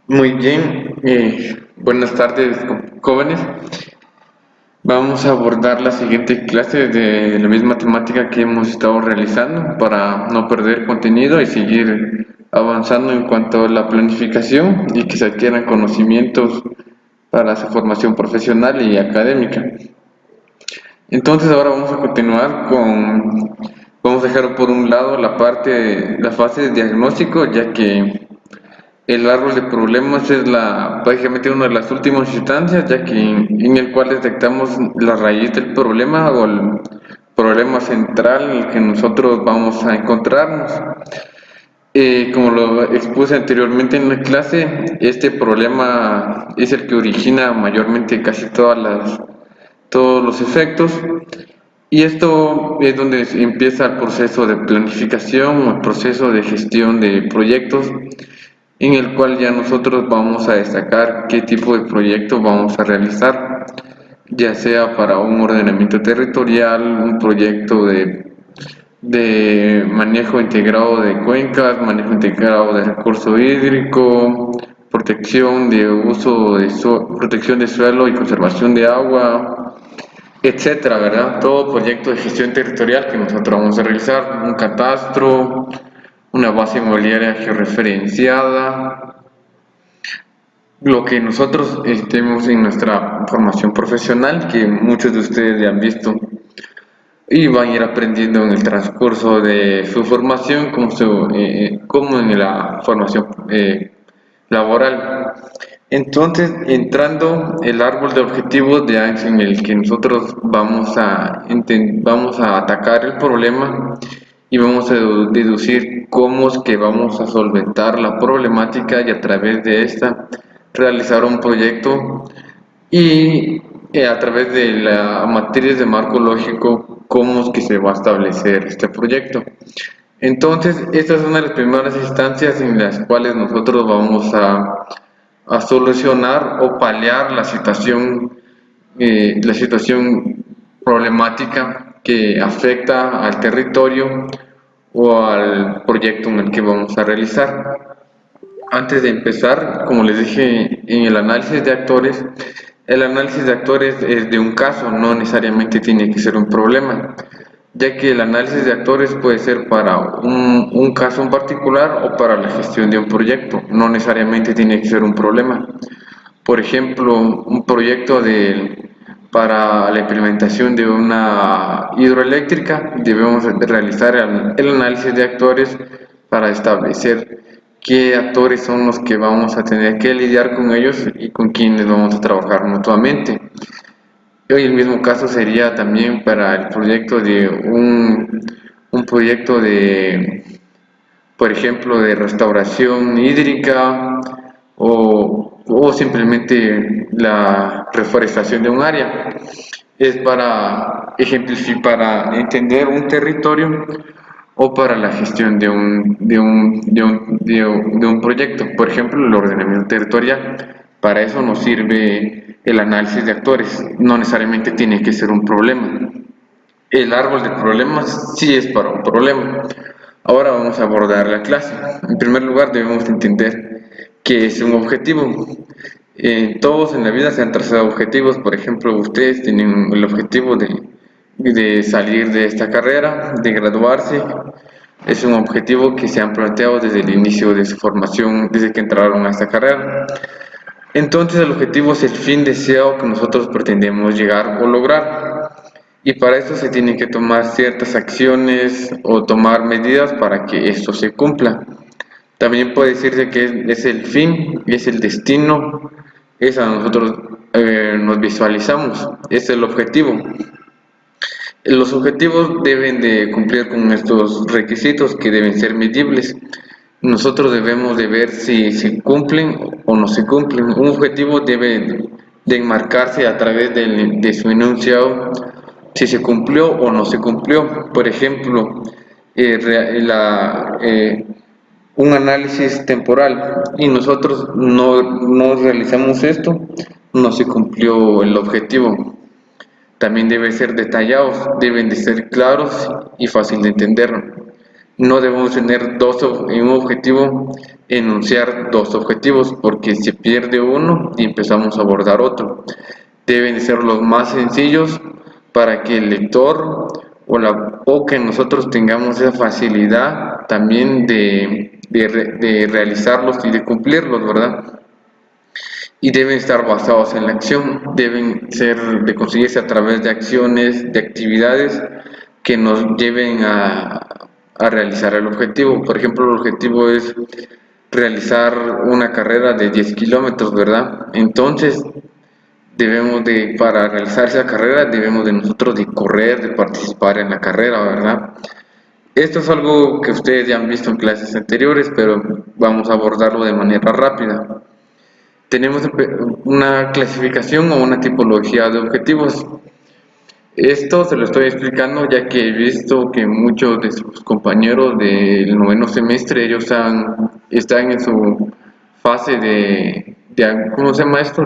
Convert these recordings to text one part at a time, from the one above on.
Muy bien, buenas tardes, jóvenes. Vamos a abordar la siguiente clase de la misma temática que hemos estado realizando para no perder contenido y seguir avanzando en cuanto a la planificación y que se adquieran conocimientos para su formación profesional y académica. Entonces ahora vamos a continuar vamos a dejar por un lado la fase de diagnóstico, ya que el árbol de problemas es prácticamente una de las últimas instancias, ya que en el cual detectamos la raíz del problema o el problema central en el que nosotros vamos a encontrarnos. Como lo expuse anteriormente en la clase, este problema es el que origina mayormente casi todos los efectos, y esto es donde empieza el proceso de planificación o el proceso de gestión de proyectos, en el cual ya nosotros vamos a destacar qué tipo de proyecto vamos a realizar, ya sea para un ordenamiento territorial, un proyecto de manejo integrado de cuencas, manejo integrado de recurso hídrico, protección de suelo y conservación de agua, etcétera, ¿verdad? Todo proyecto de gestión territorial que nosotros vamos a realizar, un catastro, una base inmobiliaria georreferenciada, lo que nosotros tenemos en nuestra formación profesional, que muchos de ustedes ya han visto y van a ir aprendiendo en el transcurso de su formación, como en la formación laboral. Entonces, entrando el árbol de objetivos en el que nosotros vamos a atacar el problema y vamos a deducir cómo es que vamos a solventar la problemática y a través de esta realizar un proyecto y a través de la materias de marco lógico, cómo es que se va a establecer este proyecto. Entonces, esta es una de las primeras instancias en las cuales nosotros vamos a solucionar o paliar la situación problemática que afecta al territorio o al proyecto en el que vamos a realizar. Antes de empezar, como les dije, en el análisis de actores es de un caso, no necesariamente tiene que ser un problema, ya que el análisis de actores puede ser para un caso en particular o para la gestión de un proyecto, no necesariamente tiene que ser un problema. Por ejemplo, para la implementación de una hidroeléctrica, debemos realizar el análisis de actores para establecer qué actores son los que vamos a tener que lidiar con ellos y con quienes vamos a trabajar mutuamente. Y el mismo caso sería también para el proyecto un proyecto por ejemplo, de restauración hídrica o simplemente la reforestación de un área. Es para ejemplificar, para entender un territorio o para la gestión de un proyecto. Por ejemplo, el ordenamiento territorial. Para eso nos sirve el análisis de actores. No necesariamente tiene que ser un problema. El árbol de problemas sí es para un problema. Ahora vamos a abordar la clase. En primer lugar, debemos entender qué es un objetivo. Todos en la vida se han trazado objetivos. Por ejemplo, ustedes tienen el objetivo de salir de esta carrera, de graduarse. Es un objetivo que se han planteado desde el inicio de su formación, desde que entraron a esta carrera. Entonces, el objetivo es el fin deseado que nosotros pretendemos llegar o lograr. Y para eso se tienen que tomar ciertas acciones o tomar medidas para que esto se cumpla. También puede decirse que es el fin, es el destino, es a nosotros nos visualizamos, es el objetivo. Los objetivos deben de cumplir con estos requisitos que deben ser medibles. Nosotros debemos de ver si se cumplen o no se cumplen. Un objetivo debe de enmarcarse a través de su enunciado, si se cumplió o no se cumplió. Por ejemplo, un análisis temporal y nosotros no realizamos esto, no se cumplió el objetivo. También deben ser detallados, deben de ser claros y fácil de entender. No debemos tener en un objetivo, enunciar dos objetivos, porque se pierde uno y empezamos a abordar otro. Deben ser los más sencillos para que el lector o que nosotros tengamos esa facilidad también de realizarlos y de cumplirlos, ¿verdad? Y deben estar basados en la acción, deben ser de conseguirse a través de acciones, de actividades que nos lleven a realizar el objetivo. Por ejemplo, el objetivo es realizar una carrera de 10 kilómetros, ¿verdad? Entonces, para realizar esa carrera, debemos de nosotros de correr, de participar en la carrera, ¿verdad? Esto es algo que ustedes ya han visto en clases anteriores, pero vamos a abordarlo de manera rápida. Tenemos una clasificación o una tipología de objetivos. Esto se lo estoy explicando ya que he visto que muchos de sus compañeros del noveno semestre, ellos están en su fase ¿cómo se llama esto?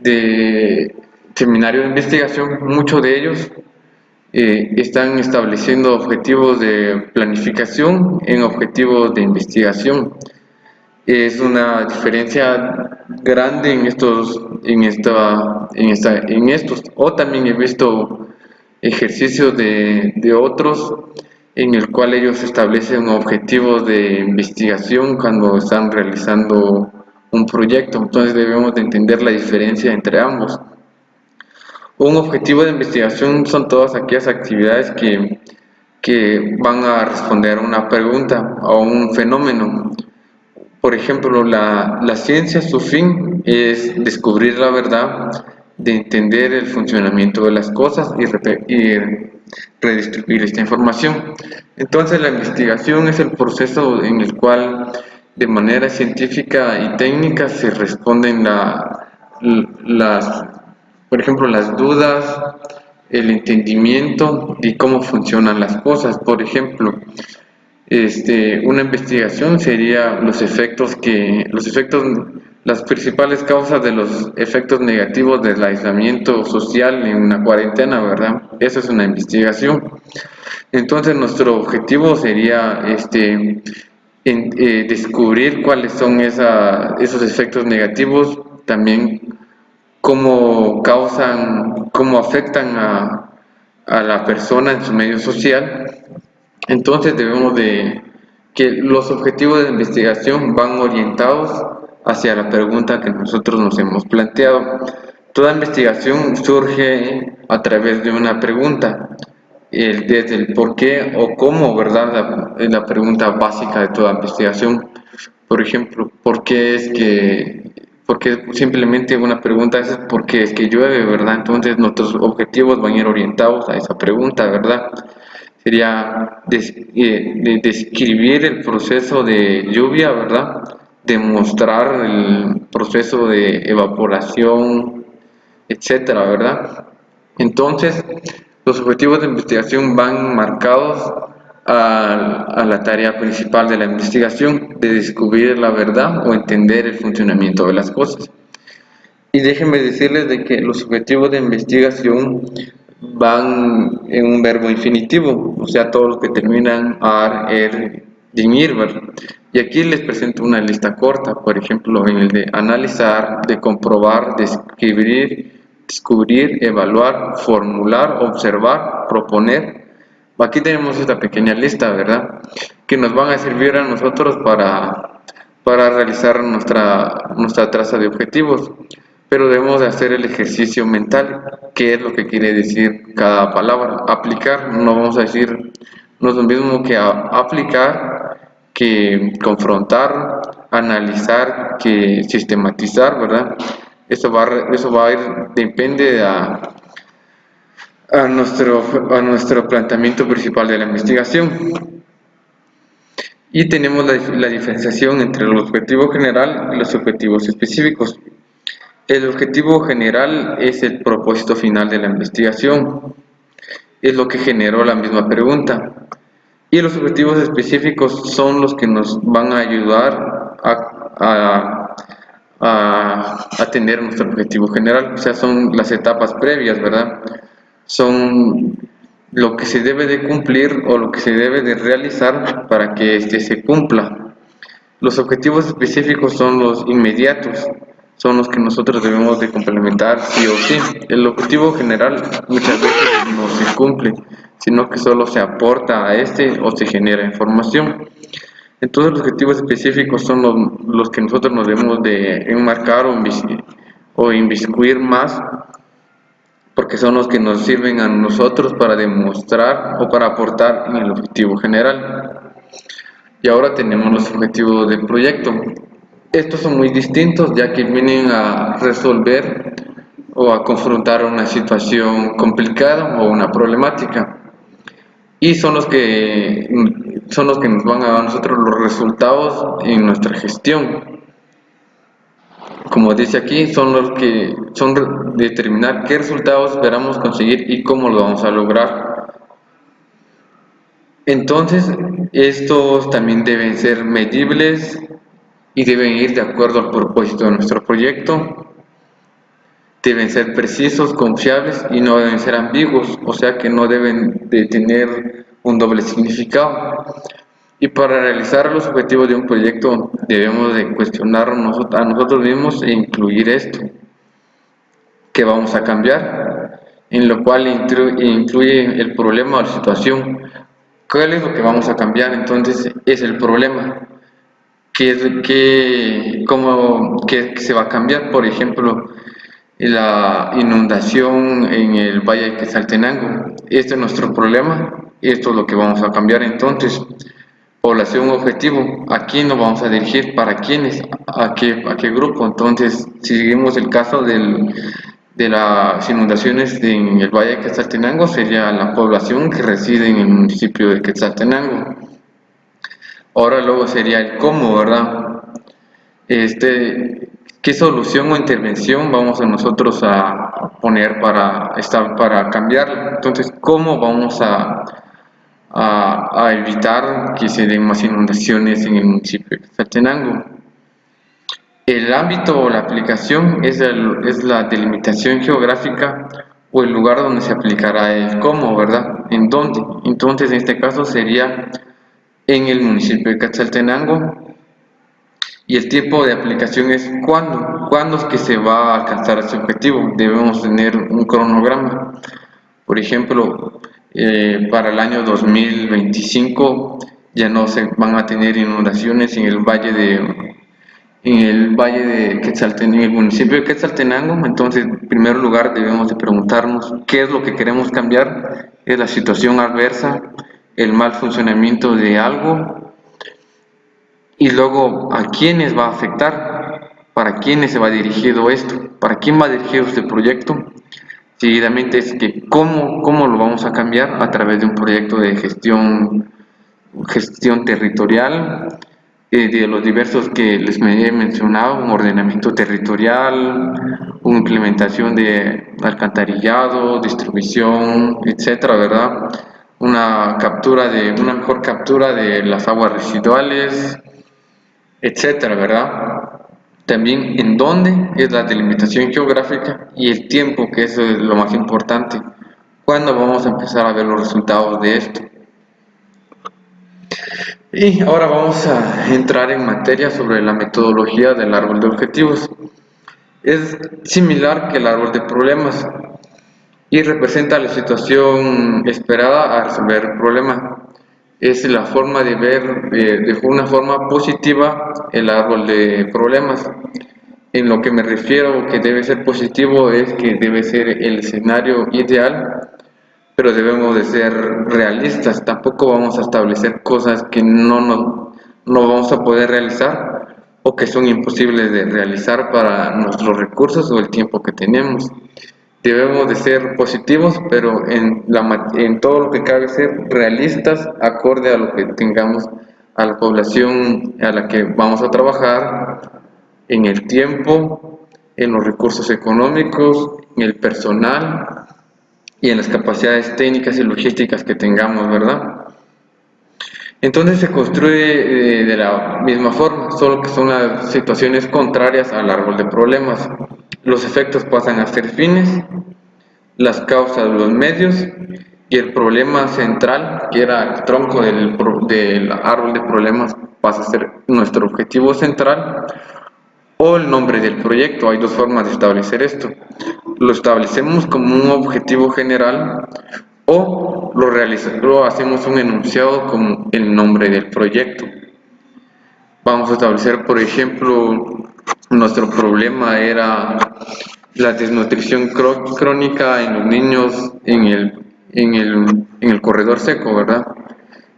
De seminario de investigación. Muchos de ellos están estableciendo objetivos de planificación en objetivos de investigación. Es una diferencia grande en estos, o también he visto ejercicios de otros en el cual ellos establecen objetivos de investigación cuando están realizando un proyecto. Entonces debemos de entender la diferencia entre ambos. Un objetivo de investigación son todas aquellas actividades que van a responder a una pregunta o a un fenómeno. Por ejemplo, la ciencia, su fin es descubrir la verdad, de entender el funcionamiento de las cosas y redistribuir esta información. Entonces, la investigación es el proceso en el cual, de manera científica y técnica, se responden las, por ejemplo, las dudas, el entendimiento de cómo funcionan las cosas. Por ejemplo, una investigación sería las principales causas de los efectos negativos del aislamiento social en una cuarentena, ¿verdad? Eso es una investigación. Entonces, nuestro objetivo sería descubrir cuáles son esos efectos negativos, también cómo afectan a la persona en su medio social. Entonces debemos de que los objetivos de investigación van orientados hacia la pregunta que nosotros nos hemos planteado. Toda investigación surge a través de una pregunta, desde el por qué o cómo, ¿verdad? La pregunta básica de toda investigación. Por ejemplo, porque simplemente una pregunta es ¿por qué es que llueve, ¿verdad? Entonces nuestros objetivos van a ir orientados a esa pregunta, ¿verdad? Sería describir el proceso de lluvia, ¿verdad? Demostrar el proceso de evaporación, etcétera, ¿verdad? Entonces, los objetivos de investigación van marcados a la tarea principal de la investigación, de descubrir la verdad o entender el funcionamiento de las cosas. Y déjenme decirles de que los objetivos de investigación van en un verbo infinitivo, o sea, todos los que terminan ar, er, din, ir, ¿verdad? Y aquí les presento una lista corta, por ejemplo, en el de analizar, de comprobar, descubrir, evaluar, formular, observar, proponer. Aquí tenemos esta pequeña lista, ¿verdad? Que nos van a servir a nosotros para realizar nuestra traza de objetivos, pero debemos de hacer el ejercicio mental, qué es lo que quiere decir cada palabra. Aplicar, no vamos a decir, no es lo mismo que aplicar, que confrontar, analizar, que sistematizar, ¿verdad? Eso va a ir, depende a nuestro planteamiento principal de la investigación. Y tenemos la diferenciación entre el objetivo general y los objetivos específicos. El objetivo general es el propósito final de la investigación, es lo que generó la misma pregunta. Y los objetivos específicos son los que nos van a ayudar a tener nuestro objetivo general, o sea, son las etapas previas, ¿verdad? Son lo que se debe de cumplir o lo que se debe de realizar para que éste se cumpla. Los objetivos específicos son los inmediatos, son los que nosotros debemos de complementar sí o sí. El objetivo general muchas veces no se cumple, sino que solo se aporta a este o se genera información. Entonces los objetivos específicos son los que nosotros nos debemos de enmarcar o inviscuir más, porque son los que nos sirven a nosotros para demostrar o para aportar en el objetivo general. Y ahora tenemos los objetivos del proyecto. Estos son muy distintos, ya que vienen a resolver o a confrontar una situación complicada o una problemática, y son los que nos van a dar a nosotros los resultados en nuestra gestión. Como dice aquí, son los que son determinar qué resultados esperamos conseguir y cómo lo vamos a lograr. Entonces, estos también deben ser medibles y deben ir de acuerdo al propósito de nuestro proyecto. Deben ser precisos, confiables y no deben ser ambiguos, o sea que no deben de tener un doble significado. Y para realizar los objetivos de un proyecto debemos de cuestionarnos a nosotros mismos e incluir esto que vamos a cambiar, en lo cual incluye el problema o la situación. ¿Cuál es lo que vamos a cambiar? Entonces es el problema. ¿Qué se va a cambiar? Por ejemplo, la inundación en el Valle de Quetzaltenango. Este es nuestro problema, esto es lo que vamos a cambiar. Entonces, población objetivo, ¿a quién nos vamos a dirigir? ¿Para quiénes? ¿A qué grupo? Entonces, si seguimos el caso de las inundaciones en el Valle de Quetzaltenango, sería la población que reside en el municipio de Quetzaltenango. Ahora luego sería el cómo, ¿verdad? ¿Qué solución o intervención vamos a nosotros a poner para cambiarla? Entonces, ¿cómo vamos a evitar que se den más inundaciones en el municipio de Quetzaltenango? El ámbito o la aplicación es la delimitación geográfica o el lugar donde se aplicará el cómo, ¿verdad? ¿En dónde? Entonces, en este caso sería en el municipio de Quetzaltenango. Y el tiempo de aplicación es cuándo es que se va a alcanzar ese objetivo. Debemos tener un cronograma. Por ejemplo, para el año 2025 ya no se van a tener inundaciones en el Quetzaltenango, en el municipio de Quetzaltenango. Entonces, en primer lugar, debemos de preguntarnos qué es lo que queremos cambiar. ¿Es la situación adversa, el mal funcionamiento de algo? Y luego, ¿a quiénes va a afectar? ¿Para quiénes se va dirigido esto? ¿Para quién va dirigido este proyecto? Seguidamente es que ¿cómo lo vamos a cambiar? A través de un proyecto de gestión territorial, de los diversos que les he mencionado, un ordenamiento territorial, una implementación de alcantarillado, distribución, etcétera, ¿verdad? Una mejor captura de las aguas residuales, etcétera, ¿verdad? También en dónde es la delimitación geográfica y el tiempo, que eso es lo más importante. ¿Cuándo vamos a empezar a ver los resultados de esto? Y ahora vamos a entrar en materia sobre la metodología del árbol de objetivos. Es similar que el árbol de problemas y representa la situación esperada a resolver el problema. Es la forma de ver de una forma positiva el árbol de problemas. En lo que me refiero que debe ser positivo es que debe ser el escenario ideal, pero debemos de ser realistas. Tampoco vamos a establecer cosas que no vamos a poder realizar o que son imposibles de realizar para nuestros recursos o el tiempo que tenemos. Debemos de ser positivos, pero en todo lo que cabe ser realistas, acorde a lo que tengamos, a la población a la que vamos a trabajar, en el tiempo, en los recursos económicos, en el personal y en las capacidades técnicas y logísticas que tengamos, ¿verdad? Entonces se construye de la misma forma, solo que son las situaciones contrarias al árbol de problemas. Los efectos pasan a ser fines, las causas los medios y el problema central, que era el tronco del árbol de problemas, pasa a ser nuestro objetivo central o el nombre del proyecto. Hay dos formas de establecer esto. Lo establecemos como un objetivo general o lo hacemos un enunciado como el nombre del proyecto. Vamos a establecer, por ejemplo, nuestro problema era la desnutrición crónica en los niños en el corredor seco, ¿verdad?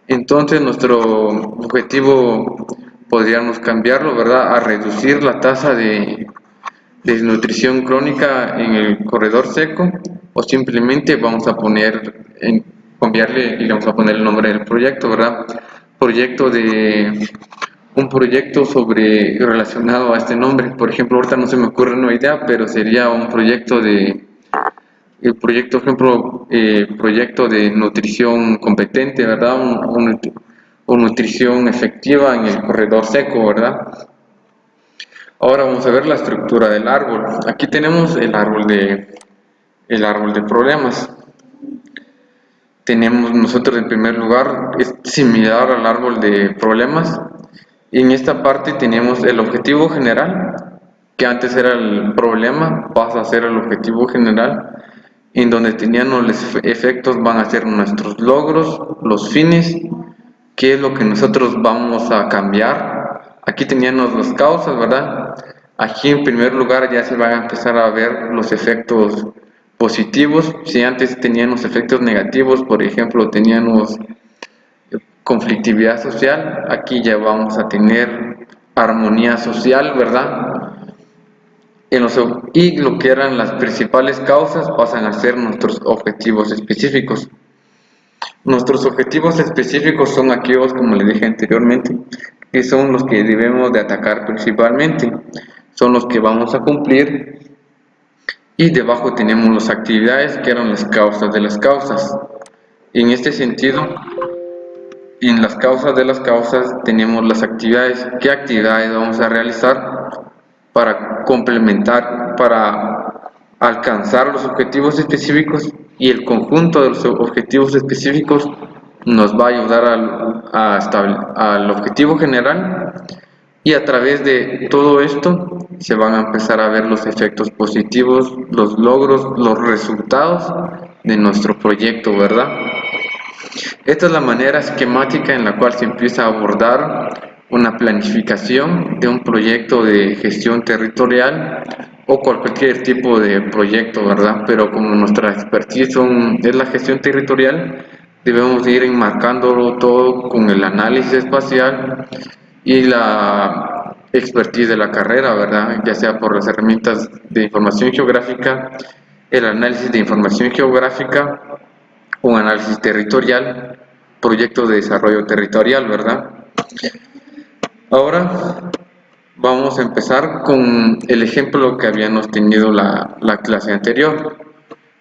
Entonces nuestro objetivo podríamos cambiarlo, ¿verdad? A reducir la tasa de desnutrición crónica en el corredor seco, o simplemente vamos a cambiarle y le vamos a poner el nombre del proyecto, ¿verdad? Un proyecto relacionado a este nombre. Por ejemplo, ahorita no se me ocurre una idea, pero sería un proyecto proyecto de nutrición competente, ¿verdad? O nutrición efectiva en el corredor seco, ¿verdad? Ahora vamos a ver la estructura del árbol. Aquí tenemos el árbol de problemas. Tenemos nosotros en primer lugar, es similar al árbol de problemas. Y en esta parte tenemos el objetivo general, que antes era el problema, pasa a ser el objetivo general, en donde teníamos los efectos van a ser nuestros logros, los fines, qué es lo que nosotros vamos a cambiar. Aquí teníamos las causas, ¿verdad? Aquí en primer lugar ya se van a empezar a ver los efectos positivos. Si antes teníamos efectos negativos, por ejemplo, teníamos conflictividad social, aquí ya vamos a tener armonía social, ¿verdad? Y lo que eran las principales causas pasan a ser nuestros objetivos específicos. Nuestros objetivos específicos son aquellos, como les dije anteriormente, que son los que debemos de atacar principalmente, son los que vamos a cumplir, y debajo tenemos las actividades que eran las causas de las causas. En este sentido, en las causas de las causas tenemos las actividades. ¿Qué actividades vamos a realizar para complementar, para alcanzar los objetivos específicos? Y el conjunto de los objetivos específicos nos va a ayudar al objetivo general, y a través de todo esto se van a empezar a ver los efectos positivos, los logros, los resultados de nuestro proyecto, ¿verdad? Esta es la manera esquemática en la cual se empieza a abordar una planificación de un proyecto de gestión territorial o cualquier tipo de proyecto, ¿verdad? Pero como nuestra expertise es la gestión territorial, debemos ir enmarcándolo todo con el análisis espacial y la expertise de la carrera, ¿verdad? Ya sea por las herramientas de información geográfica, el análisis de información geográfica, un análisis territorial, proyectos de desarrollo territorial, ¿verdad? Ahora vamos a empezar con el ejemplo que habíamos tenido la clase anterior,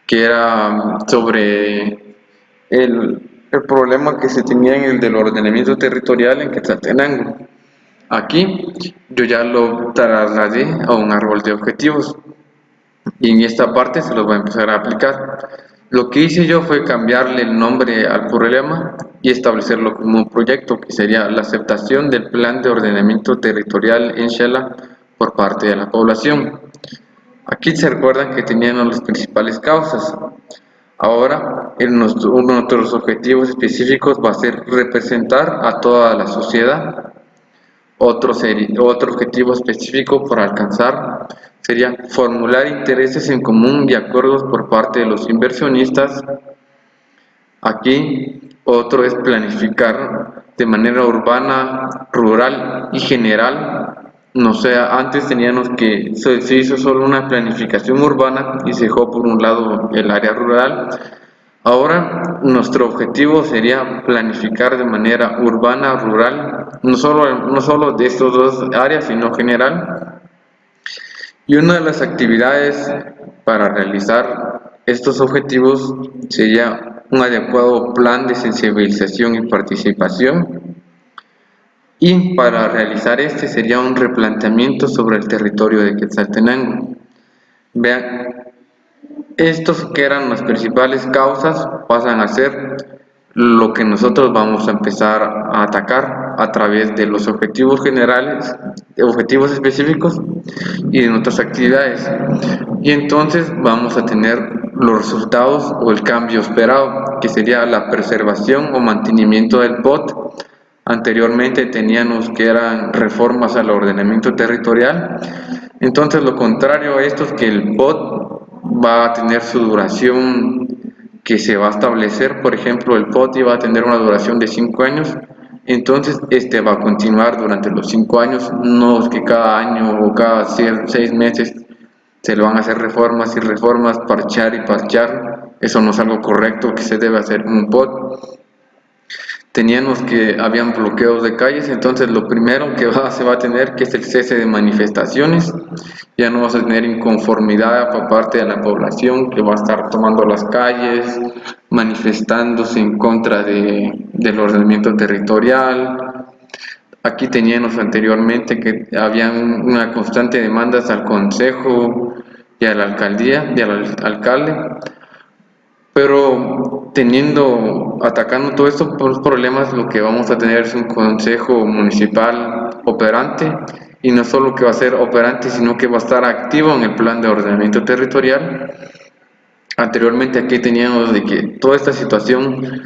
que era sobre el problema que se tenía en el del ordenamiento territorial en Quetzaltenango. Aquí yo ya lo trasladé a un árbol de objetivos, y en esta parte se los voy a empezar a aplicar. Lo que hice yo fue cambiarle el nombre al problema y establecerlo como un proyecto, que sería la aceptación del plan de ordenamiento territorial en Xela por parte de la población. Aquí se recuerdan que tenían las principales causas. Ahora, uno de nuestros objetivos específicos va a ser representar a toda la sociedad. Otro objetivo específico por alcanzar sería formular intereses en común y acuerdos por parte de los inversionistas. Aquí otro es planificar de manera urbana, rural y general. No sé, antes teníamos que se hizo solo una planificación urbana y se dejó por un lado el área rural. Ahora nuestro objetivo sería planificar de manera urbana, rural, no solo de estas dos áreas, sino general. Y una de las actividades para realizar estos objetivos sería un adecuado plan de sensibilización y participación. Y para realizar este sería un replanteamiento sobre el territorio de Quetzaltenango. Vean, Estos que eran las principales causas pasan a ser lo que nosotros vamos a empezar a atacar a través de los objetivos generales, de objetivos específicos y de nuestras actividades. Y entonces vamos a tener los resultados o el cambio esperado, que sería la preservación o mantenimiento del POT. Anteriormente teníamos que eran reformas al ordenamiento territorial. Entonces lo contrario a esto es que el POT va a tener su duración que se va a establecer. Por ejemplo, el POT va a tener una duración de 5 años, entonces este va a continuar durante los 5 años, no es que cada año o cada 6 meses se le van a hacer reformas y reformas, parchar y parchar. Eso no es algo correcto que se debe hacer en un POT. Teníamos que habían bloqueos de calles, entonces lo primero que se va a tener que es el cese de manifestaciones. Ya no vas a tener inconformidad por parte de la población que va a estar tomando las calles, manifestándose en contra del ordenamiento territorial. Aquí teníamos anteriormente que habían una constante demandas al consejo y a la alcaldía y al alcalde, pero atacando todos estos problemas, lo que vamos a tener es un consejo municipal operante, y no solo que va a ser operante, sino que va a estar activo en el plan de ordenamiento territorial. Anteriormente aquí teníamos de que toda esta situación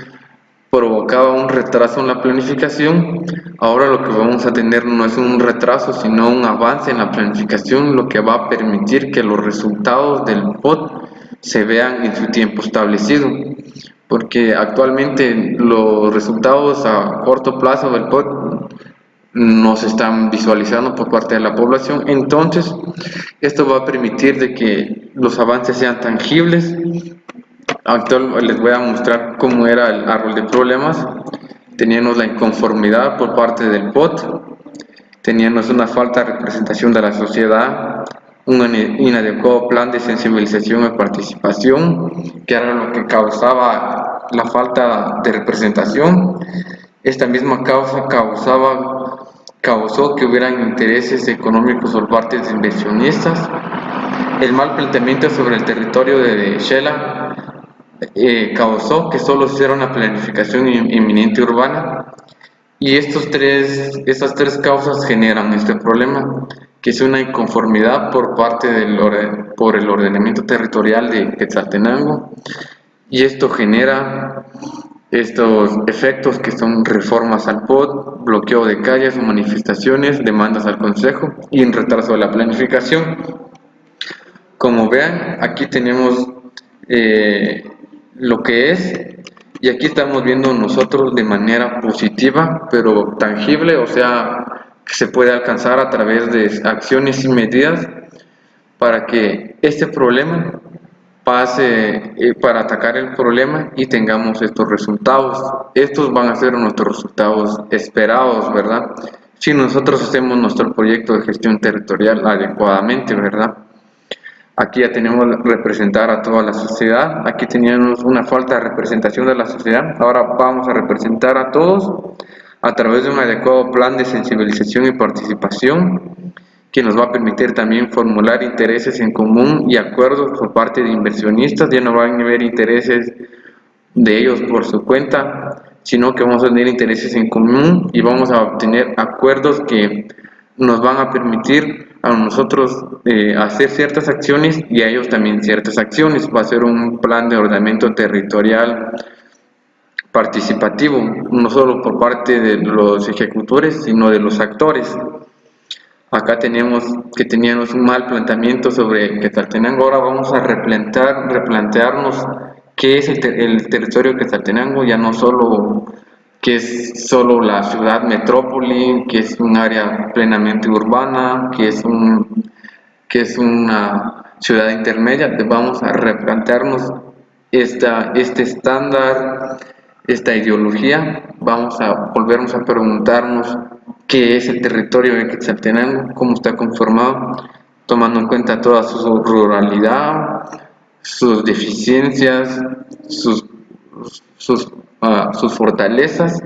provocaba un retraso en la planificación. Ahora lo que vamos a tener no es un retraso, sino un avance en la planificación, lo que va a permitir que los resultados del POT se vean en su tiempo establecido, porque actualmente los resultados a corto plazo del POT no se están visualizando por parte de la población. Entonces esto va a permitir de que los avances sean tangibles. Les voy a mostrar cómo era el árbol de problemas. Teníamos la inconformidad por parte del POT, teníamos una falta de representación de la sociedad, un inadecuado plan de sensibilización y participación, que era lo que causaba la falta de representación. Esta misma causa causó que hubieran intereses económicos por parte de inversionistas. El mal planteamiento sobre el territorio de Shela causó que solo se hiciera una planificación inminente urbana, y estas tres causas generan este problema, que es una inconformidad por parte por el ordenamiento territorial de Quetzaltenango, y esto genera estos efectos que son reformas al POT, bloqueo de calles o manifestaciones, demandas al Consejo y un retraso de la planificación. Como vean, aquí tenemos lo que es, y aquí estamos viendo nosotros de manera positiva, pero tangible, o sea, que se puede alcanzar a través de acciones y medidas para que este problema pase, para atacar el problema y tengamos estos resultados. Estos van a ser nuestros resultados esperados, ¿verdad? Si nosotros hacemos nuestro proyecto de gestión territorial adecuadamente, ¿verdad? Aquí ya tenemos representar a toda la sociedad. Aquí teníamos una falta de representación de la sociedad. Ahora vamos a representar a todos a través de un adecuado plan de sensibilización y participación, que nos va a permitir también formular intereses en común y acuerdos por parte de inversionistas. Ya no van a haber intereses de ellos por su cuenta, sino que vamos a tener intereses en común y vamos a obtener acuerdos que nos van a permitir a nosotros hacer ciertas acciones y a ellos también ciertas acciones. Va a ser un plan de ordenamiento territorial participativo, no solo por parte de los ejecutores, sino de los actores. Acá teníamos un mal planteamiento sobre Quetzaltenango. Ahora vamos a replantearnos qué es el territorio de Quetzaltenango, ya no solo que es solo la ciudad metrópoli, que es un área plenamente urbana, que es una ciudad intermedia. Vamos a replantearnos este estándar, esta ideología. Vamos a volvernos a preguntarnos qué es el territorio de Quetzaltenango, cómo está conformado, tomando en cuenta toda su ruralidad, sus deficiencias, sus fortalezas,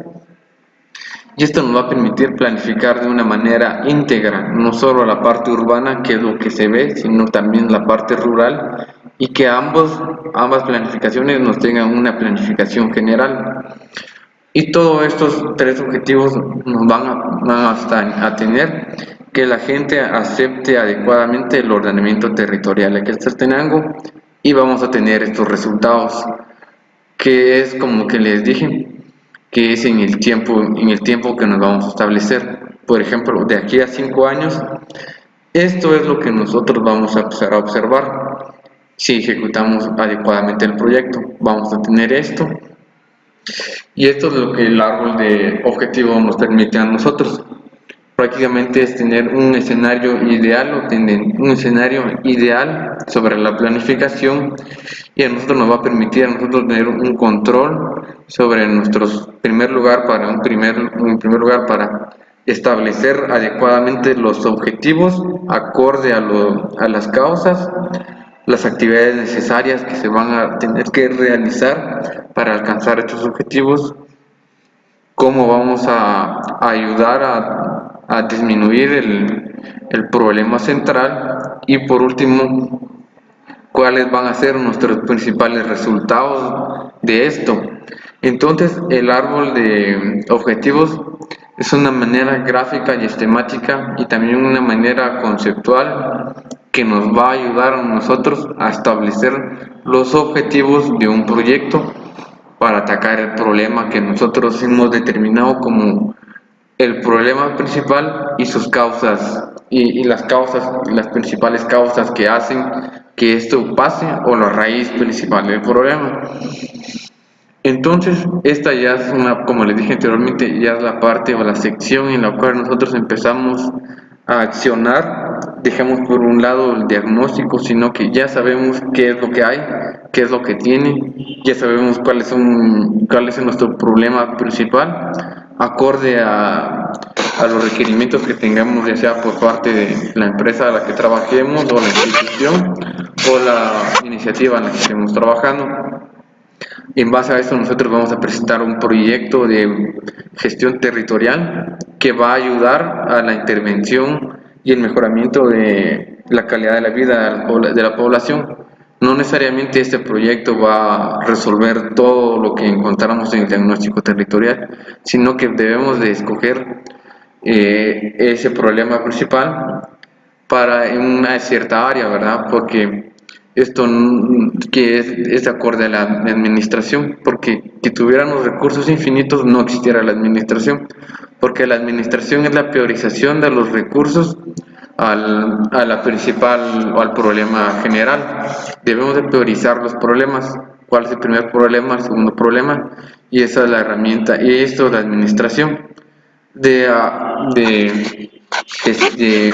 y esto nos va a permitir planificar de una manera íntegra, no solo la parte urbana, que es lo que se ve, sino también la parte rural, y que ambas planificaciones nos tengan una planificación general. Y todos estos tres objetivos nos van a tener que la gente acepte adecuadamente el ordenamiento territorial de Quetzaltenango y vamos a tener estos resultados, que es como que les dije, que es en el tiempo que nos vamos a establecer. Por ejemplo, de aquí a 5 años, esto es lo que nosotros vamos a empezar a observar. Si ejecutamos adecuadamente el proyecto, vamos a tener esto. Y esto es lo que el árbol de objetivo nos permite a nosotros. Prácticamente es tener un escenario ideal, un escenario ideal sobre la planificación, y a nosotros nos va a permitir a nosotros tener un control sobre nuestros primer lugar para establecer adecuadamente los objetivos acorde a las causas, las actividades necesarias que se van a tener que realizar para alcanzar estos objetivos, cómo vamos a ayudar a disminuir el problema central, y por último, cuáles van a ser nuestros principales resultados de esto. Entonces, el árbol de objetivos es una manera gráfica y esquemática y también una manera conceptual que nos va a ayudar a nosotros a establecer los objetivos de un proyecto para atacar el problema que nosotros hemos determinado como el problema principal y sus causas, y las principales causas que hacen que esto pase, o la raíz principal del problema. Entonces, esta ya es como les dije anteriormente, ya es la parte o la sección en la cual nosotros empezamos a accionar. Dejamos por un lado el diagnóstico, sino que ya sabemos qué es lo que hay, qué es lo que tiene, ya sabemos cuál es nuestro problema principal, acorde a los requerimientos que tengamos, ya sea por parte de la empresa a la que trabajemos, o la institución, o la iniciativa en la que estemos trabajando. En base a esto nosotros vamos a presentar un proyecto de gestión territorial que va a ayudar a la intervención y el mejoramiento de la calidad de la vida de la población. No necesariamente este proyecto va a resolver todo lo que encontramos en el diagnóstico territorial, sino que debemos de escoger ese problema principal para una cierta área, ¿verdad? Porque esto que es acorde a la administración, porque si tuviéramos recursos infinitos no existiera la administración, porque la administración es la priorización de los recursos a la principal o al problema general. Debemos de priorizar los problemas, cuál es el primer problema, el segundo problema, y esa es la herramienta, y esto es la administración de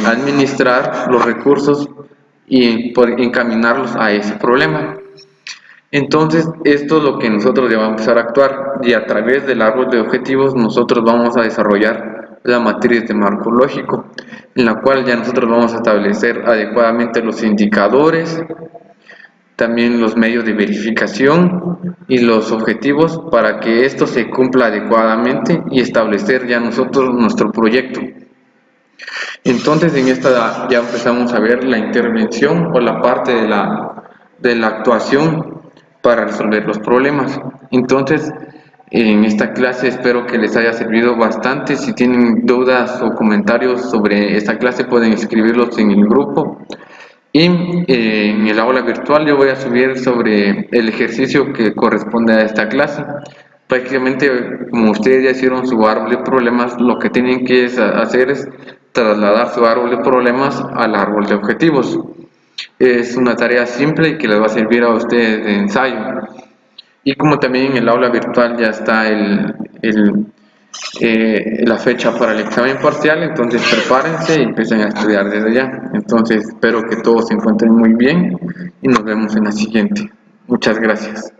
administrar los recursos y encaminarlos a ese problema. Entonces, esto es lo que nosotros ya vamos a empezar a actuar, y a través del árbol de objetivos nosotros vamos a desarrollar la matriz de marco lógico, en la cual ya nosotros vamos a establecer adecuadamente los indicadores, también los medios de verificación y los objetivos para que esto se cumpla adecuadamente y establecer ya nosotros nuestro proyecto. Entonces, en esta ya empezamos a ver la intervención o la parte de la actuación para resolver los problemas. Entonces, en esta clase espero que les haya servido bastante. Si tienen dudas o comentarios sobre esta clase, pueden escribirlos en el grupo. Y en el aula virtual yo voy a subir sobre el ejercicio que corresponde a esta clase. Prácticamente, como ustedes ya hicieron su árbol de problemas, lo que tienen que hacer es trasladar su árbol de problemas al árbol de objetivos. Es una tarea simple y que les va a servir a ustedes de ensayo. Y como también en el aula virtual ya está la fecha para el examen parcial, entonces prepárense y empiecen a estudiar desde ya. Entonces espero que todos se encuentren muy bien y nos vemos en la siguiente. Muchas gracias.